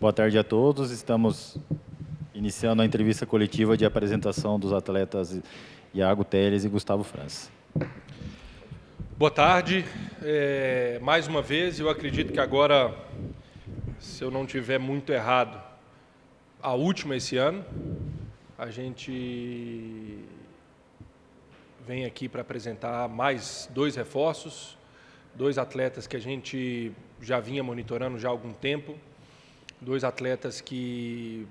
Boa tarde a todos. Estamos iniciando a entrevista coletiva de apresentação dos atletas Iago Teles e Gustavo França. Boa tarde. Mais uma vez, eu acredito que agora, se eu não tiver muito errado, a última esse ano, a gente vem aqui para apresentar mais 2 reforços, 2 atletas que a gente já vinha monitorando já há algum tempo, 2 atletas que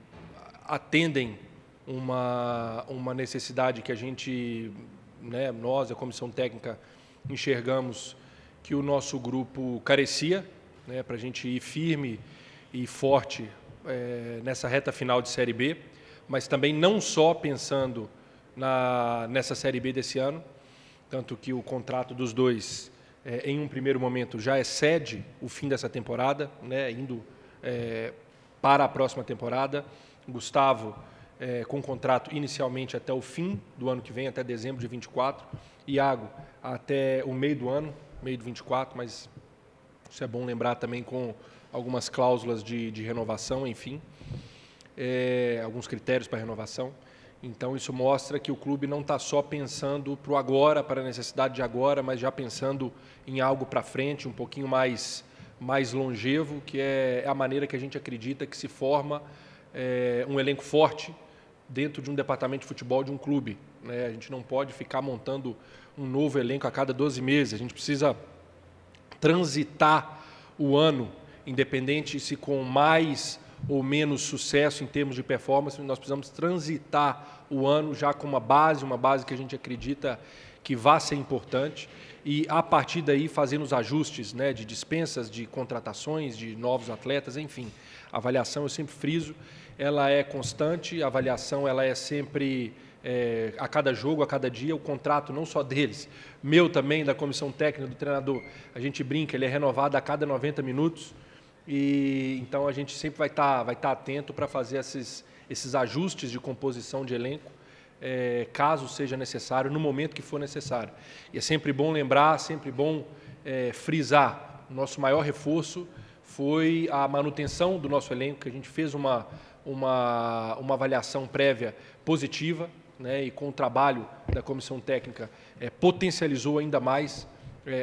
atendem uma necessidade que a gente, nós, a comissão técnica, enxergamos que o nosso grupo carecia, para a gente ir firme e forte nessa reta final de Série B, mas também não só pensando nessa Série B desse ano, tanto que o contrato dos 2, em um primeiro momento, já excede o fim dessa temporada, indo para a próxima temporada. Gustavo com contrato inicialmente até o fim do ano que vem, até dezembro de 24, Iago até o meio do ano, meio de 24, mas isso é bom lembrar também com algumas cláusulas de renovação, enfim, alguns critérios para renovação. Então isso mostra que o clube não está só pensando para o agora, para a necessidade de agora, mas já pensando em algo para frente, um pouquinho mais longevo, que é a maneira que a gente acredita que se forma um elenco forte dentro de um departamento de futebol de um clube. A gente não pode ficar montando um novo elenco a cada 12 meses, a gente precisa transitar o ano, independente se com mais ou menos sucesso em termos de performance, nós precisamos transitar o ano já com uma base que a gente acredita que vai ser importante, e a partir daí fazendo os ajustes de dispensas, de contratações, de novos atletas, enfim. A avaliação, eu sempre friso, ela é constante, a avaliação ela é sempre a cada jogo, a cada dia, o contrato não só deles, meu também, da comissão técnica, do treinador, a gente brinca, ele é renovado a cada 90 minutos, e então a gente sempre vai estar atento para fazer esses ajustes de composição de elenco, caso seja necessário, no momento que for necessário. E é sempre bom lembrar, sempre bom frisar, nosso maior reforço foi a manutenção do nosso elenco, que a gente fez uma avaliação prévia positiva, e com o trabalho da comissão técnica potencializou ainda mais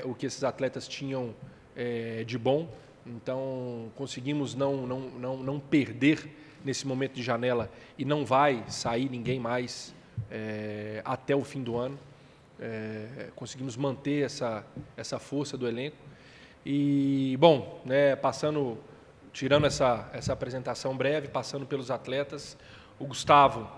o que esses atletas tinham de bom. Então, conseguimos não perder nesse momento de janela e não vai sair ninguém mais até o fim do ano. Conseguimos manter essa força do elenco. E, bom, tirando essa apresentação breve, passando pelos atletas, o Gustavo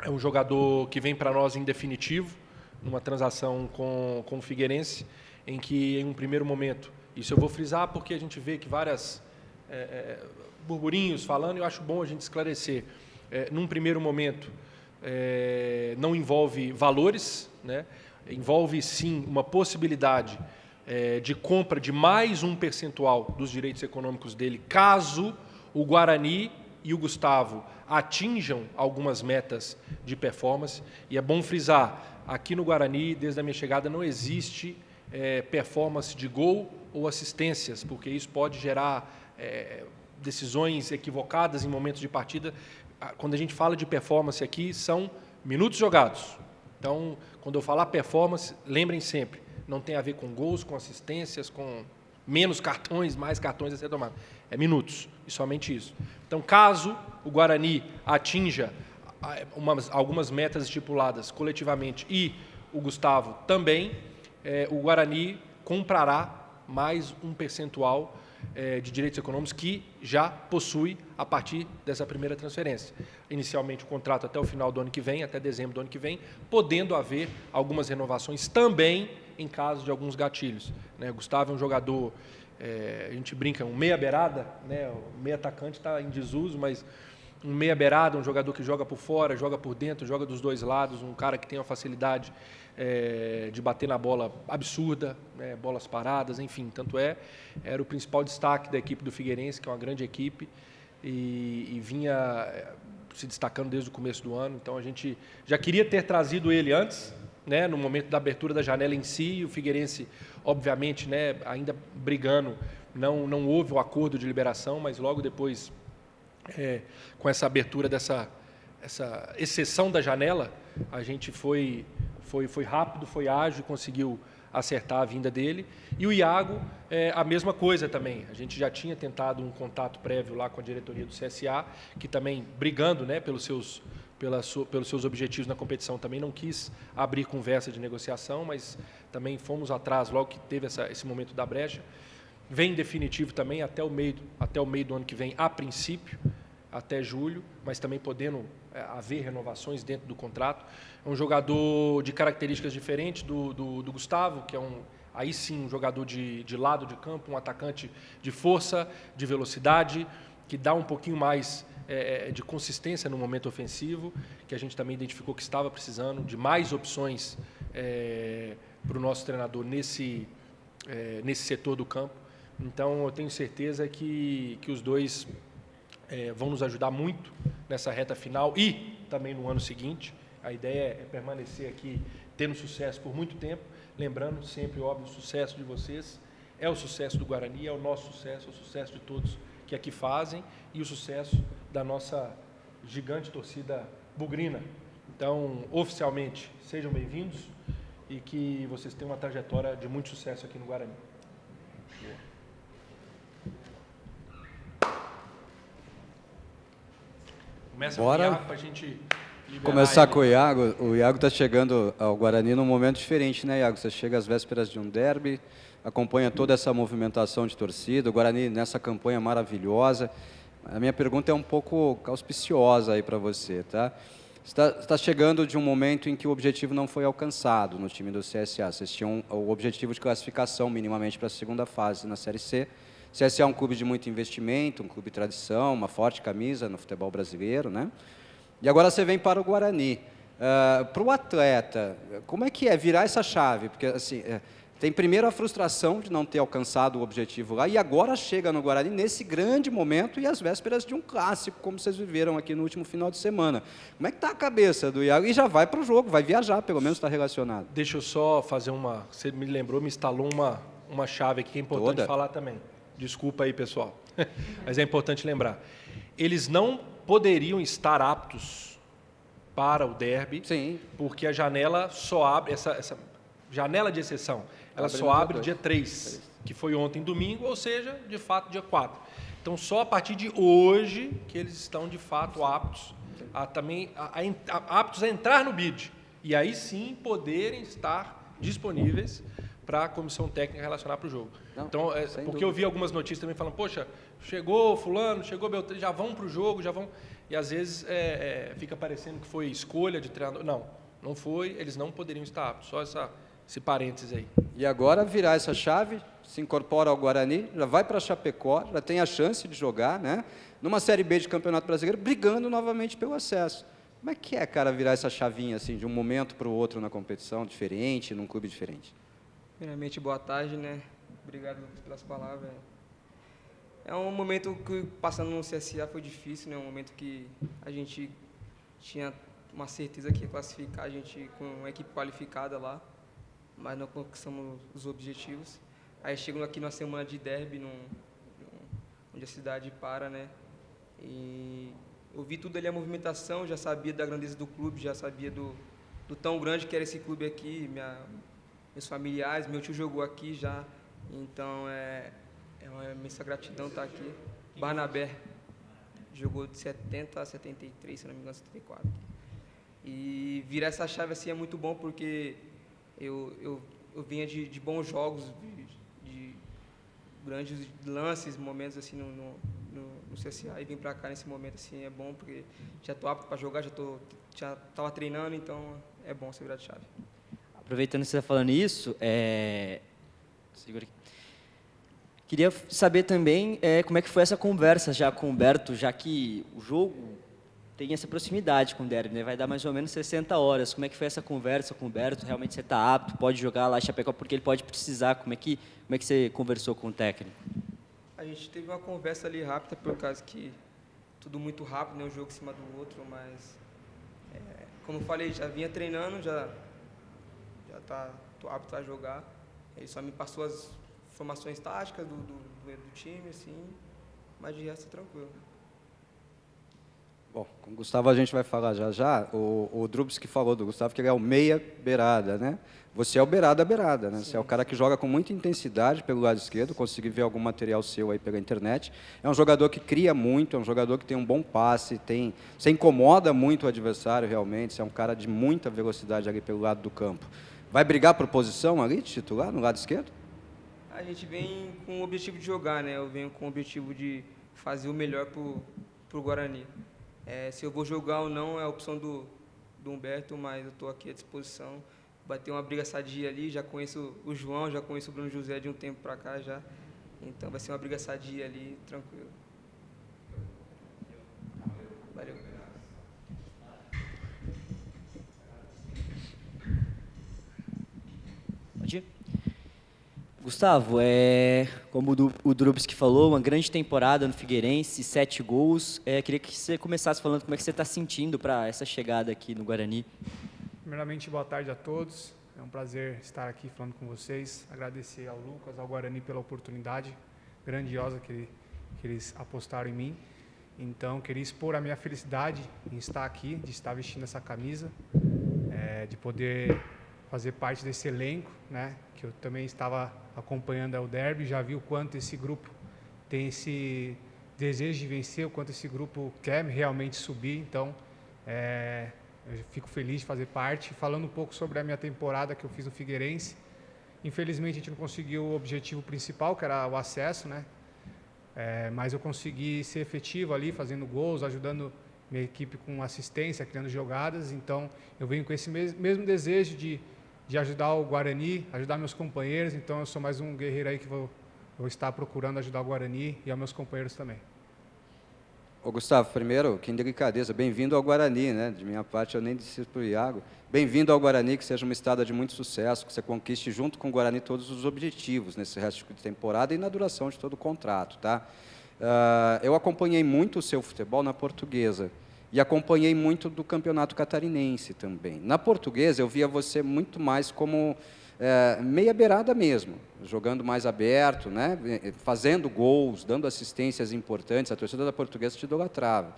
é um jogador que vem para nós em definitivo, numa transação com o Figueirense, em que, em um primeiro momento, isso eu vou frisar porque a gente vê que várias burburinhos falando, e eu acho bom a gente esclarecer. Num primeiro momento, não envolve valores, envolve sim uma possibilidade de compra de mais um percentual dos direitos econômicos dele, caso o Guarani e o Gustavo atinjam algumas metas de performance. E é bom frisar, aqui no Guarani, desde a minha chegada, não existe performance de gol ou assistências, porque isso pode gerar decisões equivocadas em momentos de partida. Quando a gente fala de performance aqui, são minutos jogados. Então, quando eu falar performance, lembrem sempre, não tem a ver com gols, com assistências, com menos cartões, mais cartões a ser tomado. É minutos, e somente isso. Então, caso o Guarani atinja algumas metas estipuladas coletivamente e o Gustavo também, o Guarani comprará mais um percentual de direitos econômicos que já possui a partir dessa primeira transferência. Inicialmente o contrato até o final do ano que vem, até dezembro do ano que vem, podendo haver algumas renovações também em caso de alguns gatilhos. Gustavo é um jogador, a gente brinca, um meia beirada, o meia atacante está em desuso, mas um meia beirada, um jogador que joga por fora, joga por dentro, joga dos dois lados, um cara que tem uma facilidade de bater na bola absurda, bolas paradas, enfim. Tanto era o principal destaque da equipe do Figueirense, que é uma grande equipe, e vinha se destacando desde o começo do ano. Então a gente já queria ter trazido ele antes, no momento da abertura da janela em si, e o Figueirense, obviamente, ainda brigando, não houve o acordo de liberação, mas logo depois com essa abertura essa exceção da janela, a gente foi rápido, foi ágil, conseguiu acertar a vinda dele. E o Iago, a mesma coisa também. A gente já tinha tentado um contato prévio lá com a diretoria do CSA, que também, brigando, né, pelos seus objetivos na competição, também não quis abrir conversa de negociação, mas também fomos atrás logo que teve esse momento da brecha. Vem definitivo também até o meio do ano que vem, a princípio, até julho, mas também podendo haver renovações dentro do contrato. É um jogador de características diferentes do Gustavo, que é aí sim um jogador de lado de campo, um atacante de força, de velocidade, que dá um pouquinho mais de consistência no momento ofensivo, que a gente também identificou que estava precisando de mais opções para o nosso treinador nesse setor do campo. Então, eu tenho certeza que os dois vão nos ajudar muito nessa reta final e também no ano seguinte. A ideia é permanecer aqui tendo sucesso por muito tempo, lembrando sempre, óbvio, o sucesso de vocês é o sucesso do Guarani, é o nosso sucesso, é o sucesso de todos que aqui fazem e o sucesso da nossa gigante torcida bugrina. Então, oficialmente, sejam bem-vindos e que vocês tenham uma trajetória de muito sucesso aqui no Guarani. Começa com o Iago para a gente começar ele. Com o Iago. O Iago está chegando ao Guarani num momento diferente, né, Iago? Você chega às vésperas de um derby, acompanha toda essa movimentação de torcida, o Guarani nessa campanha maravilhosa. A minha pergunta é um pouco auspiciosa aí para você, tá? Você está chegando de um momento em que o objetivo não foi alcançado no time do CSA. Vocês tinham o objetivo de classificação minimamente para a segunda fase na Série C. O CSA é um clube de muito investimento, um clube de tradição, uma forte camisa no futebol brasileiro, né? E agora você vem para o Guarani. Para o atleta, como é que é virar essa chave? Porque assim, tem primeiro a frustração de não ter alcançado o objetivo lá, e agora chega no Guarani nesse grande momento e às vésperas de um clássico, como vocês viveram aqui no último final de semana. Como é que está a cabeça do Iago? E já vai para o jogo, vai viajar, pelo menos está relacionado. Deixa eu só fazer você me lembrou, me instalou uma chave aqui que é importante falar também. Desculpa aí, pessoal, mas é importante lembrar. Eles não poderiam estar aptos para o derby, sim, porque a janela só abre, essa janela de exceção, ela só abre dia 3, que foi ontem, domingo, ou seja, de fato, dia 4. Então, só a partir de hoje que eles estão, de fato, aptos a entrar no BID. E aí sim poderem estar disponíveis para a comissão técnica relacionar para o jogo. Não, então, porque eu vi algumas notícias também falando, poxa, chegou fulano, chegou Beltrano, já vão para o jogo, já vão... E às vezes fica parecendo que foi escolha de treinador. Não foi, eles não poderiam estar aptos, só esse parênteses aí. E agora virar essa chave, se incorpora ao Guarani, já vai para Chapecó, já tem a chance de jogar, né? Numa Série B de Campeonato Brasileiro, brigando novamente pelo acesso. Como é que cara, virar essa chavinha assim, de um momento para o outro na competição diferente, num clube diferente? Primeiramente, boa tarde, né? Obrigado pelas palavras. É um momento que, passando no CSA, foi difícil, né? Um momento que a gente tinha uma certeza que ia classificar, a gente com uma equipe qualificada lá, mas não conquistamos os objetivos. Aí chegamos aqui numa semana de derby, onde a cidade para, né? E eu vi tudo ali, a movimentação, já sabia da grandeza do clube, já sabia do tão grande que era esse clube aqui, meus familiares, meu tio jogou aqui já, então é uma imensa gratidão estar aqui. Barnabé jogou de 70 a 73, se não me engano, 74. E virar essa chave assim é muito bom porque eu vinha de bons jogos, de grandes lances, momentos assim no CSA, e vim para cá nesse momento assim é bom porque já estou apto para jogar, já estava treinando, então é bom você virar de chave. Aproveitando que você está falando isso, segura aqui. Queria saber também como é que foi essa conversa já com o Humberto, já que o jogo tem essa proximidade com o derby, né? Vai dar mais ou menos 60 horas. Como é que foi essa conversa com o Humberto? Realmente você está apto, pode jogar lá em Chapecó, porque ele pode precisar. Como é que você conversou com o técnico? A gente teve uma conversa ali rápida, por causa que tudo muito rápido, né? Um jogo em cima do outro, mas como eu falei, já vinha treinando, já tô apto a jogar. Ele só me passou as informações táticas do time, assim, mas de resto tranquilo. Bom, com o Gustavo a gente vai falar já já. O Drubs que falou do Gustavo, que ele é o meia beirada, né? Você é o beirada, né? Você é o cara que joga com muita intensidade pelo lado esquerdo, consegui ver algum material seu aí pela internet. É um jogador que cria muito, é um jogador que tem um bom passe, você incomoda muito o adversário realmente, você é um cara de muita velocidade ali pelo lado do campo. Vai brigar por posição ali, de titular, no lado esquerdo? A gente vem com o objetivo de jogar, né? Eu venho com o objetivo de fazer o melhor pro Guarani. Se eu vou jogar ou não é a opção do Humberto, mas eu estou aqui à disposição. Vai ter uma briga sadia ali, já conheço o João, já conheço o Bruno José de um tempo para cá já. Então vai ser uma briga sadia ali, tranquilo. Valeu. Pode ir? Gustavo, como o Drubski falou, uma grande temporada no Figueirense, 7 gols. Queria que você começasse falando como é que você está sentindo para essa chegada aqui no Guarani. Primeiramente, boa tarde a todos. É um prazer estar aqui falando com vocês. Agradecer ao Lucas, ao Guarani pela oportunidade grandiosa que eles apostaram em mim. Então, queria expor a minha felicidade em estar aqui, de estar vestindo essa camisa, de poder fazer parte desse elenco, né? Que eu também estava acompanhando o derby, já vi o quanto esse grupo tem esse desejo de vencer, o quanto esse grupo quer realmente subir. Então, eu fico feliz de fazer parte. Falando um pouco sobre a minha temporada que eu fiz no Figueirense, infelizmente a gente não conseguiu o objetivo principal, que era o acesso, né? Mas eu consegui ser efetivo ali, fazendo gols, ajudando minha equipe com assistência, criando jogadas. Então, eu venho com esse mesmo desejo de ajudar o Guarani, ajudar meus companheiros. Então, eu sou mais um guerreiro aí que vou estar procurando ajudar o Guarani e aos meus companheiros também. Ô Gustavo, primeiro, que delicadeza, bem-vindo ao Guarani, né? De minha parte, eu nem disse para o Iago. Bem-vindo ao Guarani, que seja uma estada de muito sucesso, que você conquiste junto com o Guarani todos os objetivos nesse resto de temporada e na duração de todo o contrato, tá? Eu acompanhei muito o seu futebol na Portuguesa e acompanhei muito do Campeonato Catarinense também. Na Portuguesa, eu via você muito mais como meia beirada mesmo, jogando mais aberto, né? Fazendo gols, dando assistências importantes. A torcida da Portuguesa te idolatrava.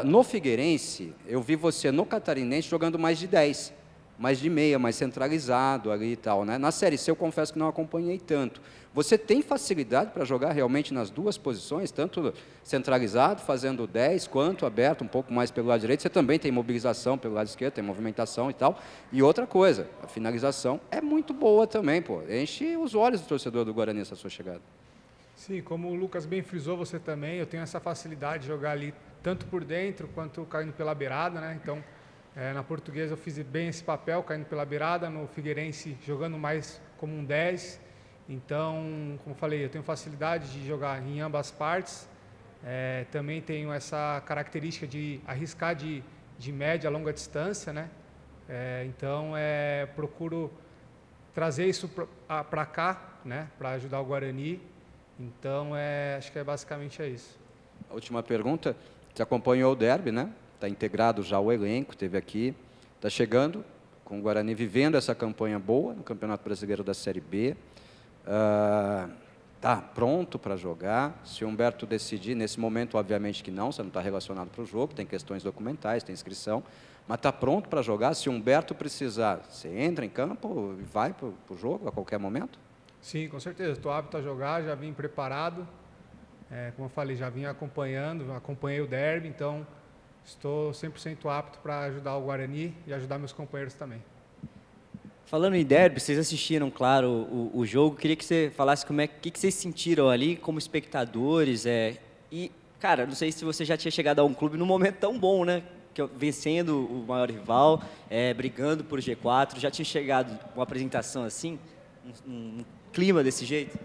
No Figueirense, eu vi você no Catarinense jogando mais de 10, mais de meia, mais centralizado ali e tal, né? Na Série C eu confesso que não acompanhei tanto. Você tem facilidade para jogar realmente nas duas posições, tanto centralizado, fazendo 10, quanto aberto, um pouco mais pelo lado direito. Você também tem mobilização pelo lado esquerdo, tem movimentação e tal. E outra coisa, a finalização é muito boa também, pô. Enche os olhos do torcedor do Guarani essa sua chegada. Sim, como o Lucas bem frisou, você também, eu tenho essa facilidade de jogar ali tanto por dentro quanto caindo pela beirada, né? Então, na Portuguesa eu fiz bem esse papel, caindo pela beirada, no Figueirense jogando mais como um 10. Então, como eu falei, eu tenho facilidade de jogar em ambas partes. Também tenho essa característica de arriscar de média a longa distância, né? Então, procuro trazer isso para cá, né? Para ajudar o Guarani. Então, acho que basicamente é isso. A última pergunta, você acompanhou o derby, né? Está integrado já o elenco, esteve aqui, está chegando com o Guarani vivendo essa campanha boa no Campeonato Brasileiro da Série B. Está pronto para jogar. Se o Humberto decidir, nesse momento, obviamente que não, você não está relacionado para o jogo, tem questões documentais, tem inscrição, mas está pronto para jogar. Se o Humberto precisar, você entra em campo e vai para o jogo a qualquer momento? Sim, com certeza. Estou apto a jogar, já vim preparado. Como eu falei, já vim acompanhando, acompanhei o derby, então estou 100% apto para ajudar o Guarani e ajudar meus companheiros também. Falando em derby, vocês assistiram, claro, o jogo. Queria que você falasse o que vocês sentiram ali como espectadores. E, cara, não sei se você já tinha chegado a um clube num momento tão bom, né? Vencendo o maior rival, brigando por G4. Já tinha chegado uma apresentação assim, um clima desse jeito?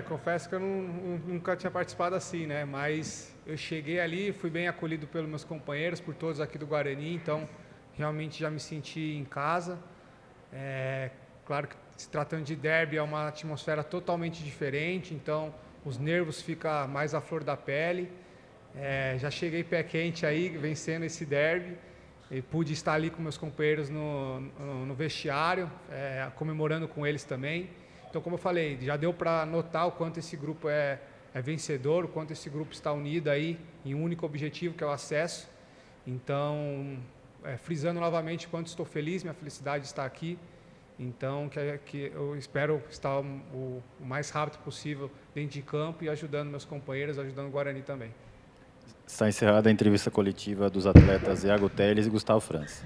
Confesso que eu nunca tinha participado assim, né? Mas eu cheguei ali, fui bem acolhido pelos meus companheiros, por todos aqui do Guarani, então realmente já me senti em casa. Claro que se tratando de derby é uma atmosfera totalmente diferente, então os nervos ficam mais à flor da pele. Já cheguei pé quente aí, vencendo esse derby, e pude estar ali com meus companheiros no vestiário, comemorando com eles também. Então, como eu falei, já deu para notar o quanto esse grupo é é vencedor, o quanto esse grupo está unido aí em um único objetivo, que é o acesso. Então, frisando novamente o quanto estou feliz, minha felicidade está aqui. Então, que eu espero estar o mais rápido possível dentro de campo e ajudando meus companheiros, ajudando o Guarani também. Está encerrada a entrevista coletiva dos atletas Iago Teles e Gustavo França.